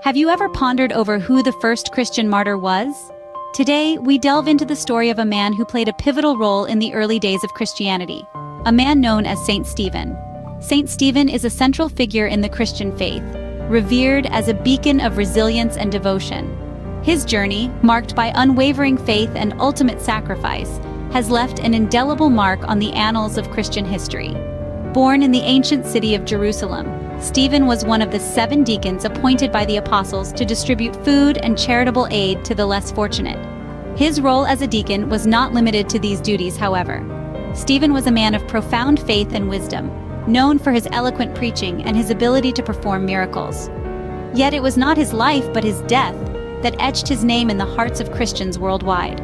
Have you ever pondered over who the first Christian martyr was? Today, we delve into the story of a man who played a pivotal role in the early days of Christianity, a man known as Saint Stephen. Saint Stephen is a central figure in the Christian faith, revered as a beacon of resilience and devotion. His journey, marked by unwavering faith and ultimate sacrifice, has left an indelible mark on the annals of Christian history. Born in the ancient city of Jerusalem, Stephen was one of the 7 deacons appointed by the apostles to distribute food and charitable aid to the less fortunate. His role as a deacon was not limited to these duties, however. Stephen was a man of profound faith and wisdom, known for his eloquent preaching and his ability to perform miracles. Yet it was not his life but his death that etched his name in the hearts of Christians worldwide.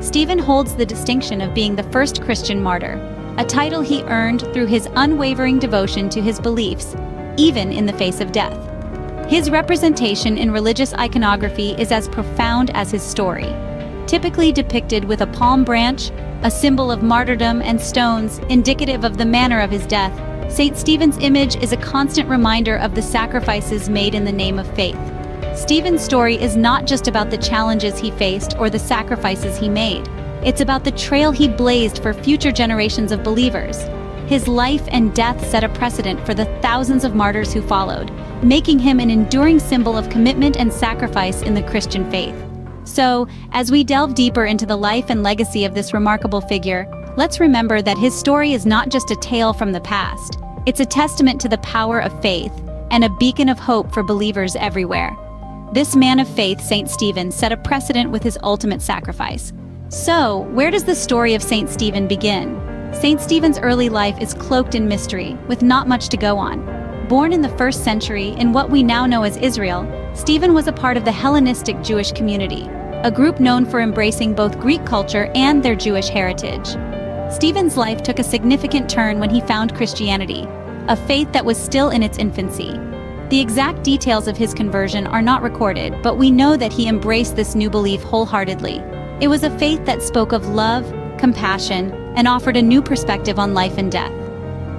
Stephen holds the distinction of being the first Christian martyr, a title he earned through his unwavering devotion to his beliefs, even in the face of death. His representation in religious iconography is as profound as his story. Typically depicted with a palm branch, a symbol of martyrdom, and stones indicative of the manner of his death, Saint Stephen's image is a constant reminder of the sacrifices made in the name of faith. Stephen's story is not just about the challenges he faced or the sacrifices he made. It's about the trail he blazed for future generations of believers. His life and death set a precedent for the thousands of martyrs who followed, making him an enduring symbol of commitment and sacrifice in the Christian faith. So, as we delve deeper into the life and legacy of this remarkable figure, let's remember that his story is not just a tale from the past. It's a testament to the power of faith and a beacon of hope for believers everywhere. This man of faith, Saint Stephen, set a precedent with his ultimate sacrifice. So, where does the story of Saint Stephen begin? Saint Stephen's early life is cloaked in mystery, with not much to go on. Born in the 1st century in what we now know as Israel, Stephen was a part of the Hellenistic Jewish community, a group known for embracing both Greek culture and their Jewish heritage. Stephen's life took a significant turn when he found Christianity, a faith that was still in its infancy. The exact details of his conversion are not recorded, but we know that he embraced this new belief wholeheartedly. It was a faith that spoke of love, compassion, and offered a new perspective on life and death.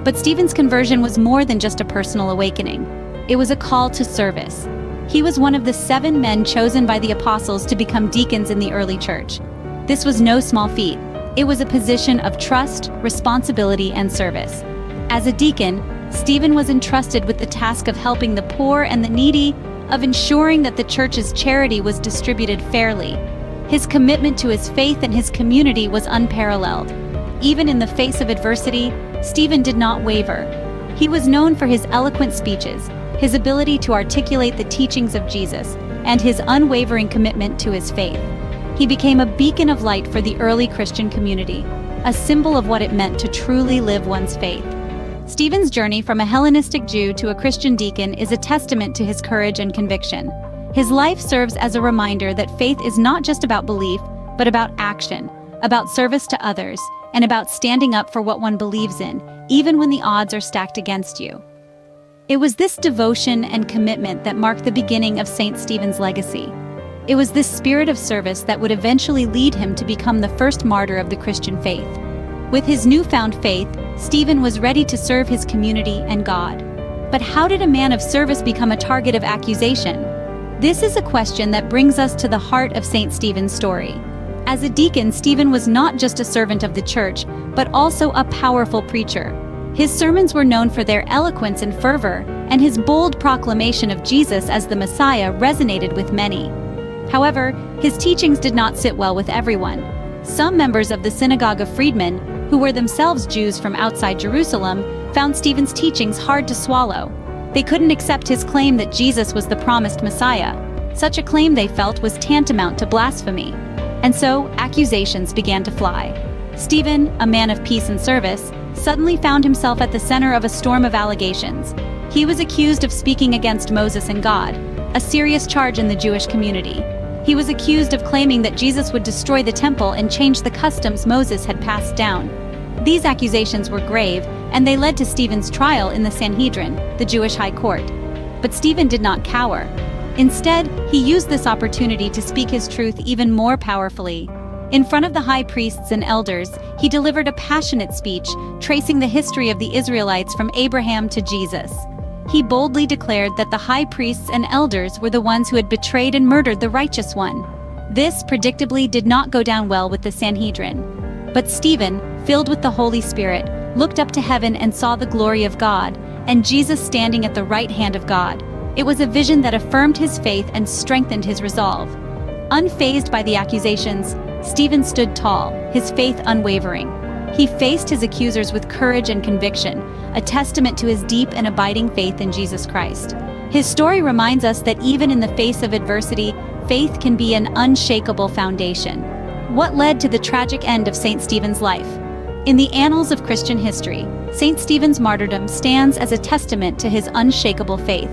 But Stephen's conversion was more than just a personal awakening. It was a call to service. He was one of the 7 men chosen by the apostles to become deacons in the early church. This was no small feat. It was a position of trust, responsibility, and service. As a deacon, Stephen was entrusted with the task of helping the poor and the needy, of ensuring that the church's charity was distributed fairly. His commitment to his faith and his community was unparalleled. Even in the face of adversity, Stephen did not waver. He was known for his eloquent speeches, his ability to articulate the teachings of Jesus, and his unwavering commitment to his faith. He became a beacon of light for the early Christian community, a symbol of what it meant to truly live one's faith. Stephen's journey from a Hellenistic Jew to a Christian deacon is a testament to his courage and conviction. His life serves as a reminder that faith is not just about belief, but about action, about service to others, and about standing up for what one believes in, even when the odds are stacked against you. It was this devotion and commitment that marked the beginning of Saint Stephen's legacy. It was this spirit of service that would eventually lead him to become the first martyr of the Christian faith. With his newfound faith, Stephen was ready to serve his community and God. But how did a man of service become a target of accusation? This is a question that brings us to the heart of Saint Stephen's story. As a deacon, Stephen was not just a servant of the church, but also a powerful preacher. His sermons were known for their eloquence and fervor, and his bold proclamation of Jesus as the Messiah resonated with many. However, his teachings did not sit well with everyone. Some members of the synagogue of freedmen, who were themselves Jews from outside Jerusalem, found Stephen's teachings hard to swallow. They couldn't accept his claim that Jesus was the promised Messiah. Such a claim, they felt, was tantamount to blasphemy. And so, accusations began to fly. Stephen, a man of peace and service, suddenly found himself at the center of a storm of allegations. He was accused of speaking against Moses and God, a serious charge in the Jewish community. He was accused of claiming that Jesus would destroy the temple and change the customs Moses had passed down. These accusations were grave, and they led to Stephen's trial in the Sanhedrin, the Jewish high court. But Stephen did not cower. Instead, he used this opportunity to speak his truth even more powerfully. In front of the high priests and elders, he delivered a passionate speech, tracing the history of the Israelites from Abraham to Jesus. He boldly declared that the high priests and elders were the ones who had betrayed and murdered the righteous one. This, predictably, did not go down well with the Sanhedrin. But Stephen, filled with the Holy Spirit, looked up to heaven and saw the glory of God, and Jesus standing at the right hand of God. It was a vision that affirmed his faith and strengthened his resolve. Unfazed by the accusations, Stephen stood tall, his faith unwavering. He faced his accusers with courage and conviction, a testament to his deep and abiding faith in Jesus Christ. His story reminds us that even in the face of adversity, faith can be an unshakable foundation. What led to the tragic end of St. Stephen's life? In the annals of Christian history, St. Stephen's martyrdom stands as a testament to his unshakable faith.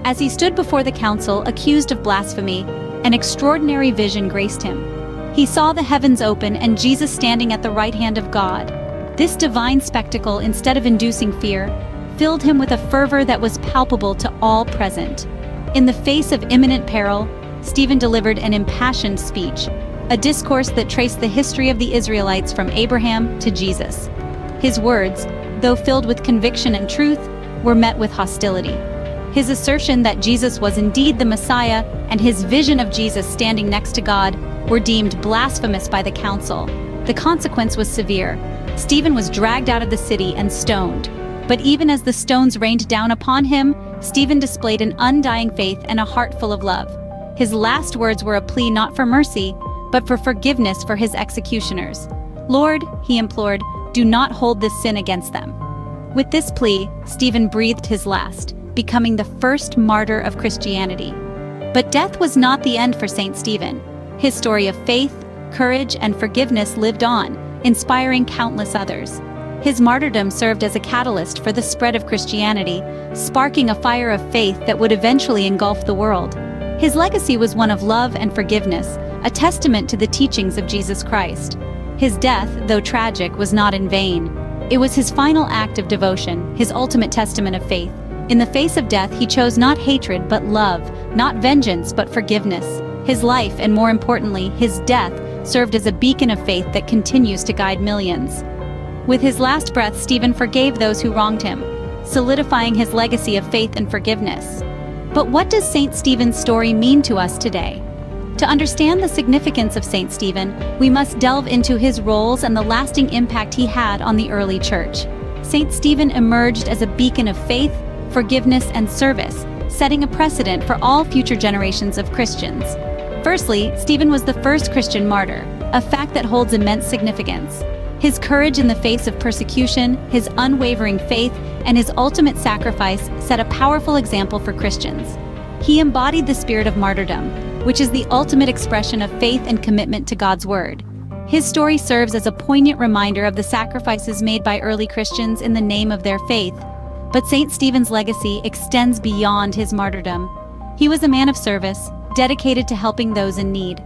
As he stood before the council accused of blasphemy, an extraordinary vision graced him. He saw the heavens open and Jesus standing at the right hand of God. This divine spectacle, instead of inducing fear, filled him with a fervor that was palpable to all present. In the face of imminent peril, Stephen delivered an impassioned speech, a discourse that traced the history of the Israelites from Abraham to Jesus. His words, though filled with conviction and truth, were met with hostility. His assertion that Jesus was indeed the Messiah and his vision of Jesus standing next to God were deemed blasphemous by the council. The consequence was severe. Stephen was dragged out of the city and stoned. But even as the stones rained down upon him, Stephen displayed an undying faith and a heart full of love. His last words were a plea not for mercy, but for forgiveness for his executioners. "Lord," he implored, "do not hold this sin against them." With this plea, Stephen breathed his last, becoming the first martyr of Christianity. But death was not the end for St. Stephen. His story of faith, courage, and forgiveness lived on, inspiring countless others. His martyrdom served as a catalyst for the spread of Christianity, sparking a fire of faith that would eventually engulf the world. His legacy was one of love and forgiveness, a testament to the teachings of Jesus Christ. His death, though tragic, was not in vain. It was his final act of devotion, his ultimate testament of faith. In the face of death, he chose not hatred but love, not vengeance but forgiveness. His life, and more importantly, his death, served as a beacon of faith that continues to guide millions. With his last breath, Stephen forgave those who wronged him, solidifying his legacy of faith and forgiveness. But what does St. Stephen's story mean to us today? To understand the significance of St. Stephen, we must delve into his roles and the lasting impact he had on the early church. St. Stephen emerged as a beacon of faith, forgiveness, and service, setting a precedent for all future generations of Christians. Firstly, Stephen was the first Christian martyr, a fact that holds immense significance. His courage in the face of persecution, his unwavering faith, and his ultimate sacrifice set a powerful example for Christians. He embodied the spirit of martyrdom, which is the ultimate expression of faith and commitment to God's word. His story serves as a poignant reminder of the sacrifices made by early Christians in the name of their faith. But St. Stephen's legacy extends beyond his martyrdom. He was a man of service, dedicated to helping those in need.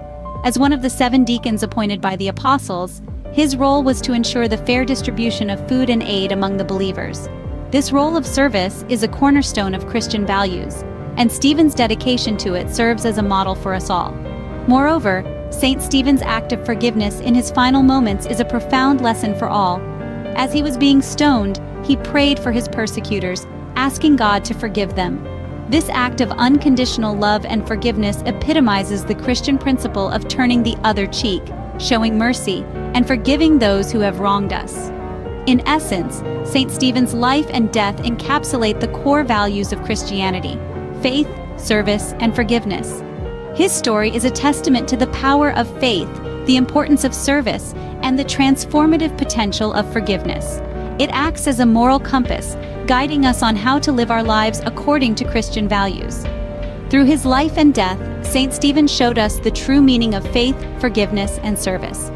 As one of the 7 deacons appointed by the apostles, his role was to ensure the fair distribution of food and aid among the believers. This role of service is a cornerstone of Christian values, and Stephen's dedication to it serves as a model for us all. Moreover, St. Stephen's act of forgiveness in his final moments is a profound lesson for all. As he was being stoned, he prayed for his persecutors, asking God to forgive them. This act of unconditional love and forgiveness epitomizes the Christian principle of turning the other cheek, showing mercy, and forgiving those who have wronged us. In essence, St. Stephen's life and death encapsulate the core values of Christianity: faith, service, and forgiveness. His story is a testament to the power of faith, the importance of service, and the transformative potential of forgiveness. It acts as a moral compass, guiding us on how to live our lives according to Christian values. Through his life and death, St. Stephen showed us the true meaning of faith, forgiveness, and service.